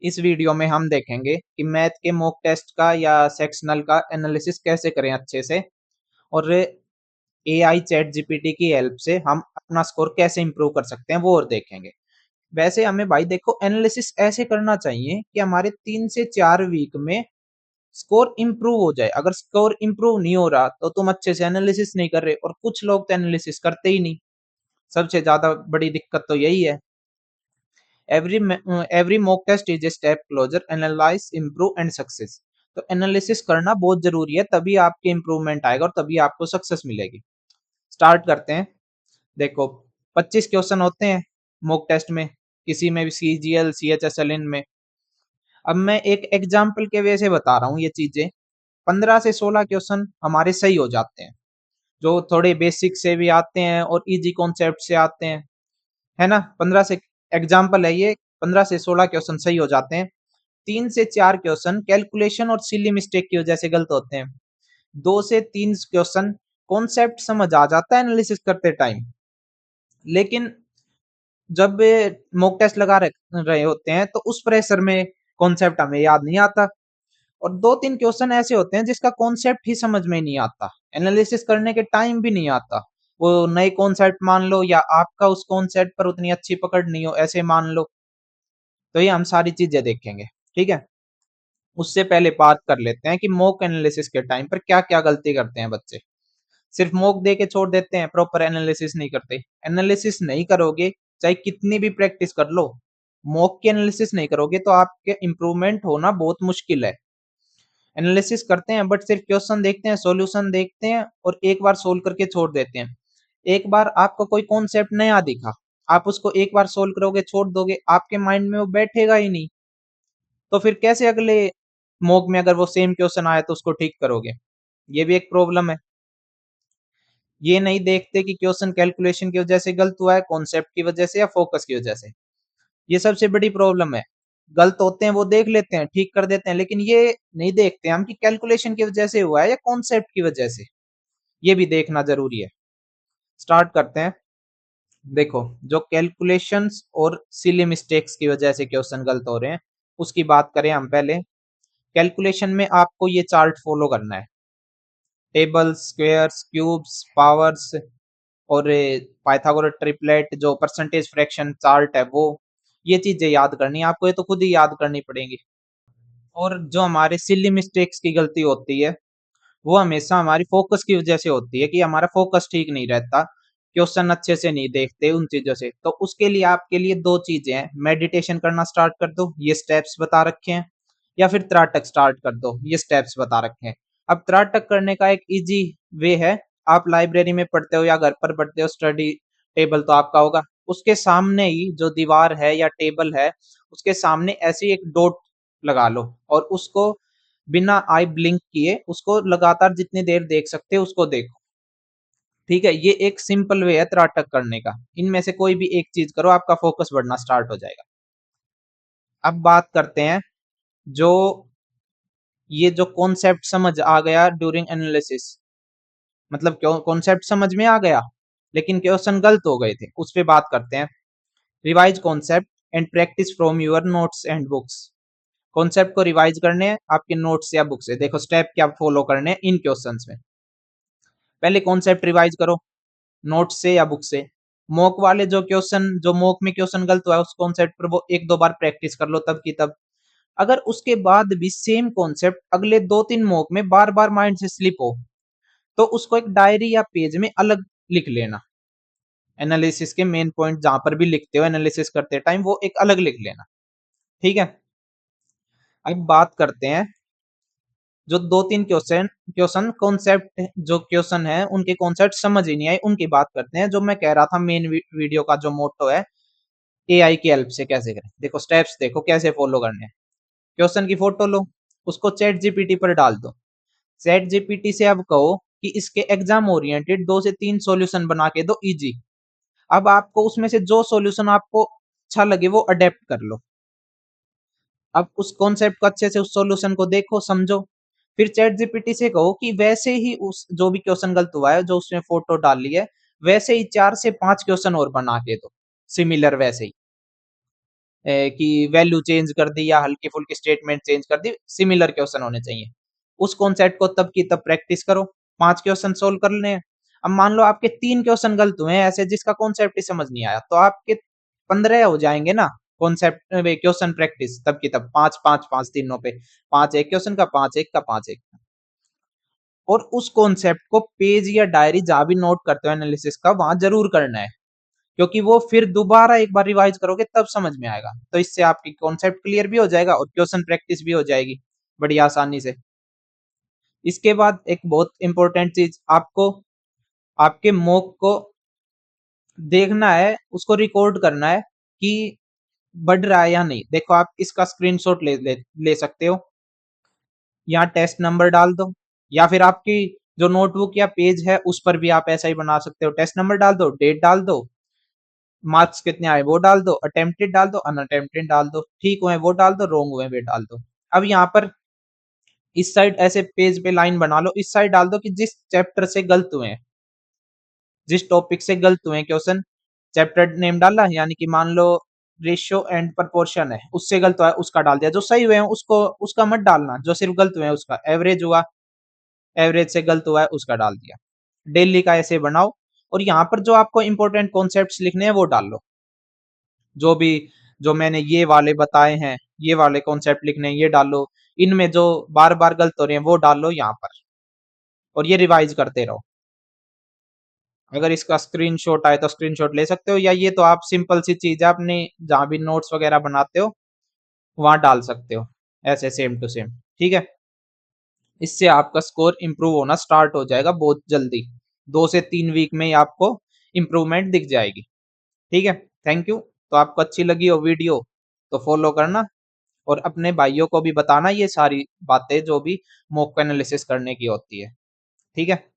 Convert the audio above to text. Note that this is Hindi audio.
इस वीडियो में हम देखेंगे कि मैथ के मॉक टेस्ट का या सेक्शनल का एनालिसिस कैसे करें अच्छे से, और एआई चैट जीपीटी की हेल्प से हम अपना स्कोर कैसे इंप्रूव कर सकते हैं वो और देखेंगे। वैसे हमें भाई देखो एनालिसिस ऐसे करना चाहिए कि हमारे 3 से 4 वीक में स्कोर इंप्रूव हो जाए। अगर स्कोर इंप्रूव नहीं हो रहा तो तुम अच्छे से एनालिसिस नहीं कर रहे, और कुछ लोग तो एनालिसिस करते ही नहीं। सबसे ज्यादा बड़ी दिक्कत तो यही है। every mock test is a step closer analyze improve and success। तो एनालिसिस करना बहुत जरूरी है, तभी आपके इंप्रूवमेंट आएगा और तभी आपको सक्सेस मिलेगी। स्टार्ट करते हैं। देखो 25 क्वेश्चन होते हैं मॉक टेस्ट में, किसी में भी सीजीएल सीएचएसएल इनमें। अब मैं एक एग्जांपल के वे से बता रहा हूँ ये चीजें। 15 से 16 क्वेश्चन हमारे सही हो जाते हैं, जो थोड़े बेसिक से भी आते हैं और इजी कॉन्सेप्ट से आते हैं, है ना। 15 से एग्जाम्पल है ये, 15 से 16 क्वेश्चन सही हो जाते हैं। 3 से 4 क्वेश्चन कैलकुलेशन और सिली मिस्टेक की वजह से गलत होते हैं। 2 से 3 क्वेश्चन कॉन्सेप्ट समझ आ जाता है एनालिसिस करते टाइम, लेकिन जब मॉक टेस्ट लगा रहे होते हैं तो उस प्रेशर में कॉन्सेप्ट हमें याद नहीं आता। और 2-3 क्वेश्चन ऐसे होते हैं जिसका कॉन्सेप्ट ही समझ में नहीं आता, एनालिसिस करने के टाइम भी नहीं आता। वो नए कॉन्सेप्ट मान लो, या आपका उस कॉन्सेप्ट पर उतनी अच्छी पकड़ नहीं हो ऐसे मान लो। तो ये हम सारी चीजें देखेंगे, ठीक है। उससे पहले बात कर लेते हैं कि मॉक एनालिसिस के टाइम पर क्या क्या गलती करते हैं बच्चे। सिर्फ मॉक दे के छोड़ देते हैं, प्रॉपर एनालिसिस नहीं करते। एनालिसिस नहीं करोगे चाहे कितनी भी प्रैक्टिस कर लो, मॉक की एनालिसिस नहीं करोगे तो आपके इंप्रूवमेंट होना बहुत मुश्किल है। एनालिसिस करते हैं बट सिर्फ क्वेश्चन देखते हैं, सॉल्यूशन देखते हैं और एक बार सोल्व करके छोड़ देते हैं। एक बार आपको कोई कॉन्सेप्ट नया दिखा, आप उसको एक बार सोल्व करोगे छोड़ दोगे, आपके माइंड में वो बैठेगा ही नहीं। तो फिर कैसे अगले मॉक में अगर वो सेम क्वेश्चन आया तो उसको ठीक करोगे। ये भी एक प्रॉब्लम है। ये नहीं देखते कि क्वेश्चन कैलकुलेशन की वजह से गलत हुआ है, कॉन्सेप्ट की वजह से या फोकस की वजह से। ये सबसे बड़ी प्रॉब्लम है। गलत होते हैं वो देख लेते हैं, ठीक कर देते हैं, लेकिन ये नहीं देखते हम कि कैलकुलेशन की वजह से हुआ है या कॉन्सेप्ट की वजह से। ये भी देखना जरूरी है। स्टार्ट करते हैं। देखो जो कैलकुलेशंस और सिली मिस्टेक्स की वजह से क्वेश्चन गलत हो रहे हैं उसकी बात करें हम पहले। कैलकुलेशन में आपको ये चार्ट फॉलो करना है, टेबल्स, स्क्वायर्स, क्यूब्स, पावर्स और पाइथागोरस ट्रिपलेट, जो परसेंटेज फ्रैक्शन चार्ट है वो। ये चीजें याद करनी है आपको, ये तो खुद ही याद करनी पड़ेंगी। और जो हमारे सिली मिस्टेक्स की गलती होती है वो हमेशा हमारी फोकस की वजह से होती है, कि हमारा फोकस ठीक नहीं रहता, क्वेश्चन अच्छे से नहीं देखते उन चीजों से। तो उसके लिए आपके लिए दो चीजें हैं, मेडिटेशन करना स्टार्ट कर दो, ये स्टेप्स बता रखे हैं, या फिर त्राटक स्टार्ट कर दो, ये स्टेप्स बता रखे हैं। अब त्राटक करने का एक इजी वे है, आप लाइब्रेरी में पढ़ते हो या घर पर पढ़ते हो, स्टडी टेबल तो आपका होगा, उसके सामने ही जो दीवार है या टेबल है उसके सामने ऐसी एक डॉट लगा लो, और उसको बिना आई ब्लिंक किए उसको लगातार जितनी देर देख सकते हो उसको देखो। ठीक है, ये एक सिंपल वे है त्राटक करने का। इनमें से कोई भी एक चीज करो, आपका फोकस बढ़ना स्टार्ट हो जाएगा। अब बात करते हैं, जो ये जो कॉन्सेप्ट समझ आ गया ड्यूरिंग एनालिसिस, मतलब क्यों कॉन्सेप्ट समझ में आ गया लेकिन क्वेश्चन गलत हो गए थे, उस पे बात करते हैं। Revise concept and practice from your notes and books. Concept को रिवाइज करने हैं आपके नोट्स या बुक से। देखो स्टेप क्या फॉलो करने हैं इन क्वेश्चंस में। पहले कॉन्सेप्ट रिवाइज करो, नोट से या बुक से। मॉक वाले जो क्वेश्चन, जो मॉक में क्वेश्चन गलत हुआ है उस कॉन्सेप्ट पर वो एक दो बार प्रैक्टिस कर लो तब की तब। अगर उसके बाद भी सेम कॉन्सेप्ट अगले 2-3 मॉक में बार बार माइंड से स्लिप हो तो उसको एक डायरी या पेज में अलग लिख लेना। एनालिसिस के मेन पॉइंट जहां पर भी लिखते हो एनालिसिस करते टाइम वो एक अलग लिख लेना, ठीक है। अब बात करते हैं, जो 2-3 क्वेश्चन क्वेश्चन कॉन्सेप्ट जो क्वेश्चन है उनके कॉन्सेप्ट समझ ही नहीं आए उनकी बात करते हैं। जो मैं कह रहा था मेन वीडियो का जो मोटो है, एआई की हेल्प से कैसे करें। देखो स्टेप्स देखो कैसे फॉलो करने हैं। क्वेश्चन की फोटो लो, उसको चैट जीपीटी पर डाल दो। चैट जीपीटी से अब कहो कि इसके एग्जाम ओरिएंटेड 2 से 3 सॉल्यूशन बना के दो इजी। अब आपको उसमें से जो सॉल्यूशन आपको अच्छा लगे वो अडेप्ट कर लो। अब उस कॉन्सेप्ट को अच्छे से उस सॉल्यूशन को देखो समझो, फिर चैट जीपीटी से कहो कि वैसे ही उस जो भी क्वेश्चन गलत हुआ है जो उसने फोटो डाली है वैसे ही 4 से 5 क्वेश्चन और बना के दो, सिमिलर वैसे ही। कि वैल्यू चेंज कर दी या हल्की फुल्की स्टेटमेंट चेंज कर दी, सिमिलर क्वेश्चन होने चाहिए। उस कॉन्सेप्ट को तब की तब प्रैक्टिस करो। 5 क्वेश्चन सोल्व कर लेने हैं। अब मान लो आपके 3 क्वेश्चन गलत हुए हैं ऐसे जिसका कॉन्सेप्ट ही समझ नहीं आया, तो आपके 15 हो जाएंगे ना कॉन्सेप्ट क्वेश्चन प्रैक्टिस तब की तब, 5 5 5 तीनों पे, 5 एक क्वेश्चन का, 5 एक का, 5 एक का। और उस कॉन्सेप्ट को पेज या डायरी जहां भी नोट करते हो एनालिसिस का, वहां जरूर करना है, क्योंकि वो फिर दोबारा एक बार रिवाइज करोगे तब समझ में आएगा। तो इससे आपकी कॉन्सेप्ट क्लियर भी हो जाएगा और क्वेश्चन प्रैक्टिस भी हो जाएगी बड़ी आसानी से। इसके बाद एक बहुत इंपॉर्टेंट चीज, आपको आपके मॉक को देखना है, उसको रिकॉर्ड करना है कि बढ़ रहा है या नहीं। देखो आप इसका स्क्रीनशॉट ले सकते हो, यहाँ टेस्ट नंबर डाल दो, या फिर आपकी जो नोटबुक या पेज है उस पर भी आप ऐसा ही बना सकते हो। टेस्ट नंबर डाल दो, डेट डाल दो, मार्क्स कितने आए वो डाल दो, अटेम्प्टेड डाल दो, अनअटेम्प्टेड डाल दो, ठीक हुए वो डाल दो, रॉन्ग हुए वे डाल दो। अब यहाँ पर इस साइड ऐसे पेज पे लाइन बना लो, इस साइड डाल दो कि जिस चैप्टर से गलत हुए हैं, जिस टॉपिक से गलत हुए हैं क्वेश्चन, चैप्टर नेम डाला, यानी कि मान लो रेशियो एंड प्रपोर्शन है, उससे गलत हुआ है उसका डाल दिया। जो सही हुए हैं उसको उसका मत डालना, जो सिर्फ गलत हुए हैं उसका, एवरेज हुआ, एवरेज से गलत हुआ है उसका डाल दिया। डेली का ऐसे बनाओ, और यहाँ पर जो आपको इंपॉर्टेंट कॉन्सेप्ट्स लिखने हैं वो डाल लो, जो भी जो मैंने ये वाले बताए हैं, ये वाले कॉन्सेप्ट लिखने हैं ये डाल लो, इनमें जो बार बार गलत हो रहे हैं वो डाल लो यहाँ पर, और ये रिवाइज करते रहो। अगर इसका स्क्रीनशॉट आए तो स्क्रीनशॉट ले सकते हो, या ये तो आप सिंपल सी चीज है, अपने जहां भी नोट्स वगैरह बनाते हो वहां डाल सकते हो, ऐसे सेम टू सेम। ठीक है, इससे आपका स्कोर इंप्रूव होना स्टार्ट हो जाएगा बहुत जल्दी, 2 से 3 वीक में ही आपको इंप्रूवमेंट दिख जाएगी। ठीक है, थैंक यू। तो आपको अच्छी लगी हो वीडियो तो फॉलो करना, और अपने भाइयों को भी बताना ये सारी बातें जो भी मॉक एनालिसिस करने की होती है। ठीक है।